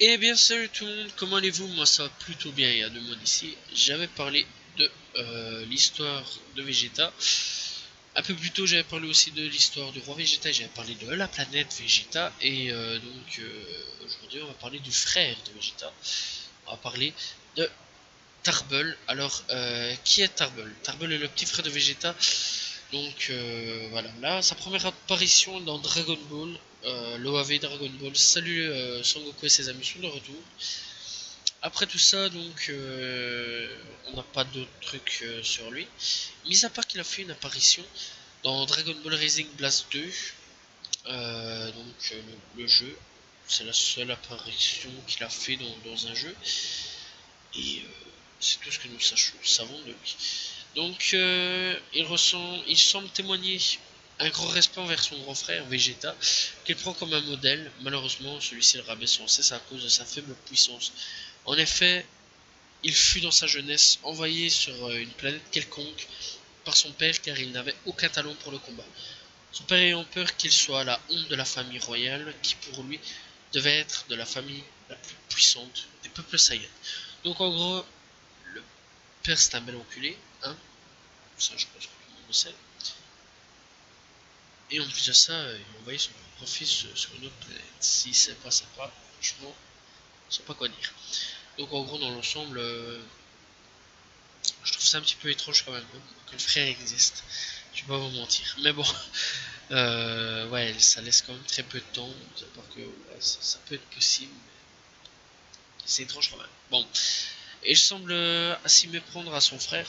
Eh bien salut tout le monde, comment allez-vous? Moi ça va plutôt bien, il y a 2 mois d'ici. J'avais parlé de l'histoire de Vegeta. Un peu plus tôt j'avais parlé aussi de l'histoire du roi Vegeta, j'avais parlé de la planète Vegeta. Et aujourd'hui on va parler du frère de Vegeta. On va parler de Tarble. Alors qui est Tarble? Tarble est le petit frère de Vegeta. Voilà, là sa première apparition dans Dragon Ball, l'OAV Dragon Ball. Salut Son Goku et ses amis sont de retour. Après tout ça, on n'a pas d'autres trucs sur lui. Mis à part qu'il a fait une apparition dans Dragon Ball Rising Blast 2, le jeu. C'est la seule apparition qu'il a fait dans un jeu. Et c'est tout ce que nous savons de lui. Il semble témoigner un grand respect envers son grand frère Vegeta, qu'il prend comme un modèle. Malheureusement, celui-ci le rabaisse sans cesse à cause de sa faible puissance. En effet, il fut dans sa jeunesse envoyé sur une planète quelconque par son père car il n'avait aucun talent pour le combat. Son père ayant peur qu'il soit la honte de la famille royale qui pour lui devait être de la famille la plus puissante des peuples Saiyans. Donc en gros, le père c'est un bel enculé, hein, ça je pense que tout le monde le sait. Et en plus de ça, il a envoyé son propre fils sur une autre planète. Si c'est pas sympa, franchement, je sais pas quoi dire. Donc en gros dans l'ensemble, je trouve ça un petit peu étrange quand même, hein, que le frère existe. Je vais pas vous mentir. Mais bon, ouais, ça laisse quand même très peu de temps. Que ouais, ça peut être possible. C'est étrange quand même. Bon, et il semble s'y méprendre à son frère,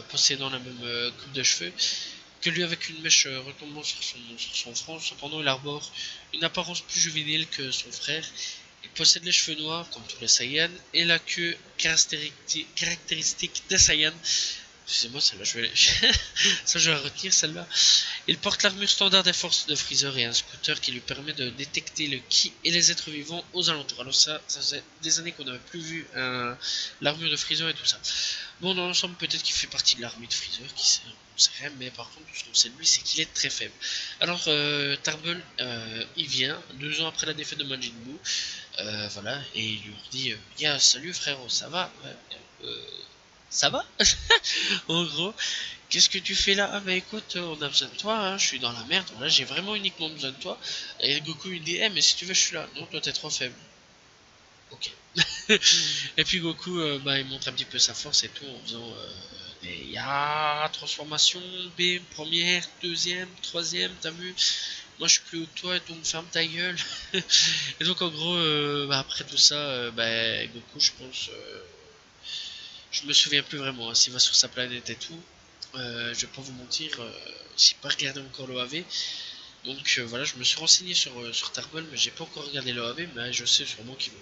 possédant la même coupe de cheveux que lui avec une mèche retombant sur son front. Cependant, il arbore une apparence plus juvénile que son frère. Il possède les cheveux noirs, comme tous les Saiyans, et la queue caractéristique des Saiyans. Excusez-moi, celle-là, ça, je vais retenir celle-là. Il porte l'armure standard des forces de Freezer et un scooter qui lui permet de détecter le ki et les êtres vivants aux alentours. Alors ça faisait des années qu'on n'avait plus vu l'armure de Freezer et tout ça. Bon, dans l'ensemble, peut-être qu'il fait partie de l'armée de Freezer, qui sait, on sait rien, mais par contre, tout ce qu'on sait de lui, c'est qu'il est très faible. Alors, Tarble, il vient, 2 ans après la défaite de Majin Buu, voilà, et il lui dit, salut frérot, ça va? Ça va? En gros, qu'est-ce que tu fais là? Ah bah écoute, on a besoin de toi, hein, je suis dans la merde, là j'ai vraiment uniquement besoin de toi. Et Goku il dit, mais si tu veux je suis là. Non, toi t'es trop faible. Ok. Et puis Goku, il montre un petit peu sa force et tout en faisant des transformation, B, première, deuxième, troisième, t'as vu? Moi je suis plus haut que toi, donc ferme ta gueule. Et donc en gros, après tout ça, Goku je pense, je me souviens plus vraiment, hein, s'il va sur sa planète et tout. Je vais pas vous mentir, j'ai pas regardé encore l'OAV. Voilà, je me suis renseigné sur Tarball, mais j'ai pas encore regardé l'OAV, mais je sais sûrement qu'il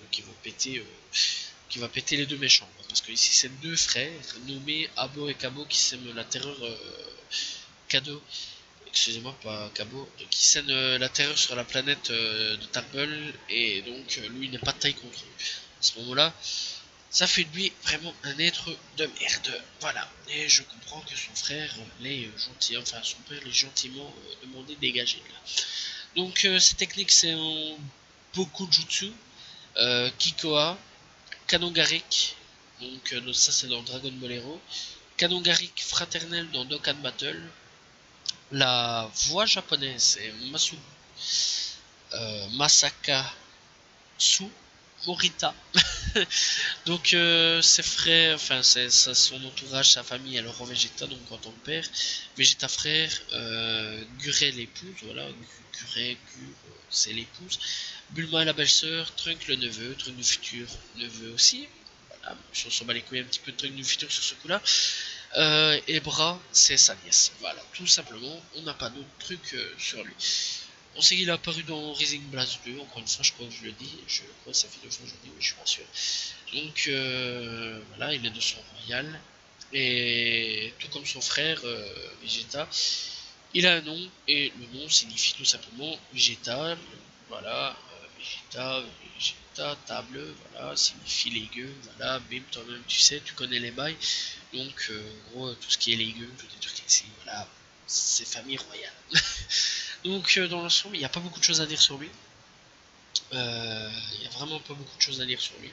va péter les deux méchants. Parce que ici c'est 2 frères nommés Abo et Kabo qui sèment la terreur Kado. Excusez-moi, pas Kabo, qui sèment la terreur sur la planète de Tarball, et donc lui il n'est pas de taille contre eux. À ce moment-là, ça fait de lui vraiment un être de merde. Voilà. Et je comprends que son frère l'est gentil, enfin son père l'est gentiment demandé de dégager là. Cette technique c'est en beaucoup de jutsu, Kikoa, Kanongarik, ça c'est dans Dragon Ball Hero, Kanongarik fraternel dans Dokkan Battle. La voix japonaise c'est Masaka Su Morita. Ses frères, enfin son entourage, sa famille, elle rend Vegeta donc en tant que père, Vegeta frère, Guré l'épouse, voilà, Guré, c'est l'épouse, Bulma la belle-sœur, Trunk le neveu, Trunk du futur neveu aussi, voilà, on s'en bat les couilles un petit peu de Trunk du futur sur ce coup-là, et Bra c'est sa nièce, voilà, tout simplement, on n'a pas d'autre truc sur lui. On sait qu'il a apparu dans Rising Blast 2, encore une fois, je crois que je le dis, je crois que ça fait 2 fois que je le dis, mais je suis pas sûr. Voilà, il est de sang royal. Et tout comme son frère Vegeta, il a un nom, et le nom signifie tout simplement végétal. Voilà, Vegeta, table, voilà, signifie légumes, voilà, bim, toi-même tu sais, tu connais les bails. En gros, tout ce qui est légumes, tout des trucs ici, voilà, c'est famille royale. Dans l'ensemble, il n'y a pas beaucoup de choses à dire sur lui. Il y a vraiment pas beaucoup de choses à lire sur lui.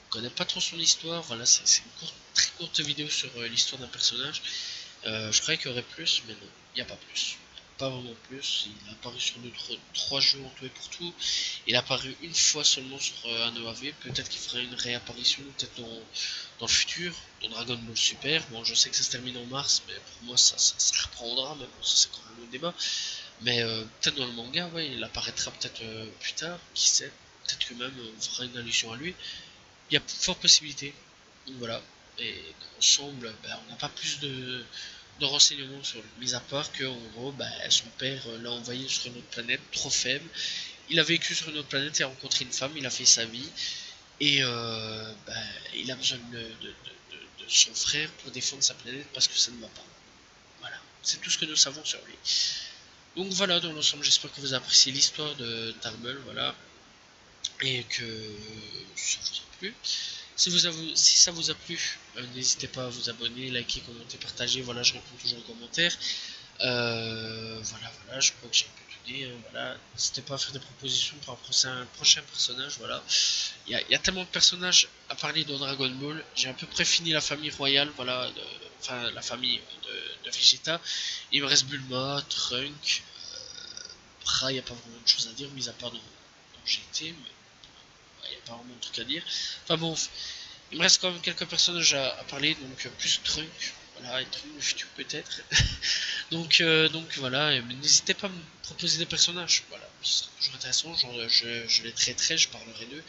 On connaît pas trop son histoire, voilà, c'est une très courte vidéo sur l'histoire d'un personnage. Je croyais qu'il y aurait plus, mais non, il n'y a pas plus. Pas vraiment plus. Il a apparu sur 3 jeux en tout et pour tout. Il a apparu une fois seulement sur un EAV. Peut-être qu'il fera une réapparition, peut-être dans le futur, dans Dragon Ball Super. Bon, je sais que ça se termine en mars, mais pour moi ça reprendra. Mais bon, ça c'est quand même le débat. Mais peut-être dans le manga, ouais, il apparaîtra peut-être plus tard. Qui sait? Peut-être que même on fera une allusion à lui. Il y a fort possibilité. Donc voilà. Et ensemble, ben, on n'a pas plus de renseignements sur lui, mis à part que en gros, bah, son père l'a envoyé sur une autre planète trop faible. Il a vécu sur une autre planète, il a rencontré une femme, il a fait sa vie, et bah, il a besoin de son frère pour défendre sa planète parce que ça ne va pas. Voilà, c'est tout ce que nous savons sur lui. Donc voilà, dans l'ensemble, j'espère que vous appréciez l'histoire de Tarbell, voilà, et que ça vous a plu. Si ça vous a plu, n'hésitez pas à vous abonner, liker, commenter, partager. Voilà, je réponds toujours aux commentaires. Voilà, je crois que j'ai un peu tout dit. Voilà, n'hésitez pas à faire des propositions pour un prochain personnage. Voilà, il y a tellement de personnages à parler dans Dragon Ball. J'ai à peu près fini la famille royale. Voilà, enfin la famille de Vegeta. Il me reste Bulma, Trunk. Après, il n'y a pas vraiment de choses à dire, mis à part dans GT, mais il n'y a pas vraiment de trucs à dire. Enfin bon, il me reste quand même quelques personnages à parler, donc plus Trunk, voilà, et Trunk futur peut-être. Donc voilà, n'hésitez pas à me proposer des personnages, voilà, ce sera toujours intéressant, genre, je les traiterai, je parlerai d'eux,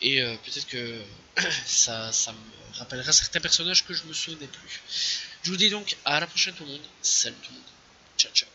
et peut-être que ça me rappellera certains personnages que je me souvenais plus. Je vous dis donc à la prochaine tout le monde, salut tout le monde, ciao ciao.